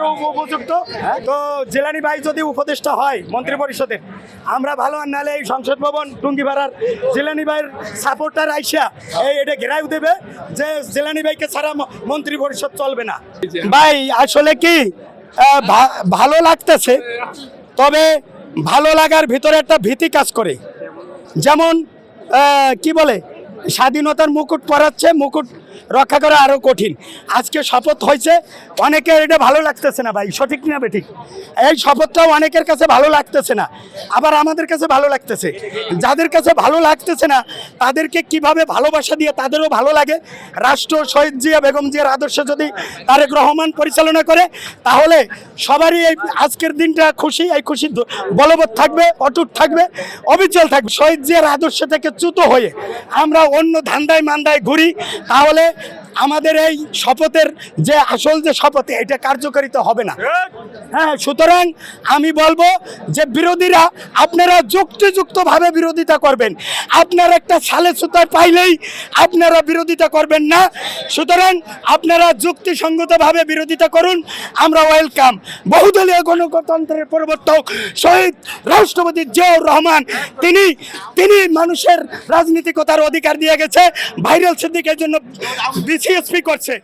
উপযুক্ত তো জেলানি ভাই যদি উপদেষ্টা হয় মন্ত্রী পরিষদের, আমরা ভালো আর নাহলে এই সংসদ ভবন টুঙ্গিপাড়ার জেলানি ভাইয়ের সাপোর্টার আইসা এটা ঘেরাও দেবে যে জেলানি ভাইকে ছাড়া মন্ত্রী পরিষদ চলবে না। ভাই আসলে কি ভালো লাগতেছে, তবে ভালো লাগার ভিতরে একটা ভীতি কাজ করে। যেমন কি বলে, স্বাধীনতার মুকুট পরাচ্ছে, মুকুট রক্ষা করা আরো কঠিন। আজকে শপথ হয়েছে, অনেকের এটা ভালো লাগতেছে না ভাই, সঠিক না বেঠিক? এই শপথটাও অনেকের কাছে ভালো লাগতেছে না, আবার আমাদের কাছে ভালো লাগতেছে। যাদের কাছে ভালো লাগতেছে না তাদেরকে কিভাবে ভালোবাসা দিয়ে তাদেরও ভালো লাগে। রাষ্ট্র শহীদ জিয়া বেগম জিয়ার আদর্শে যদি তারেক রহমান পরিচালনা করে তাহলে সবারই এই আজকের দিনটা খুশি, এই খুশি বলবৎ থাকবে, অটুট থাকবে, অবিচল থাকবে। শহীদ জিয়ার আদর্শ থেকে চ্যুত হয়ে আমরা অন্য ধান্দায় মান্দায় ঘুরি, তাহলে আমাদের এই শপথের যে আসল যে শপথ এটা কার্যকারিতা হবে না। হ্যাঁ, সুতরাং আমি বলবো যে বিরোধীরা আপনারা যুক্তিযুক্তভাবে বিরোধিতা করবেন। আপনার একটা সালে সুতায় পাইলেই আপনারা বিরোধিতা করবেন না। সুতরাং আপনারা যুক্তিসঙ্গতভাবে বিরোধিতা করুন, আমরা ওয়েলকাম। বহুদলীয় গণতন্ত্রের প্রবর্তক শহীদ রাষ্ট্রপতি জিয়াউর রহমান তিনি মানুষের রাজনীতিকতার অধিকার দিয়ে গেছে। ভাইরাল সিদ্দিকের জন্য বিসিএসপি করছে।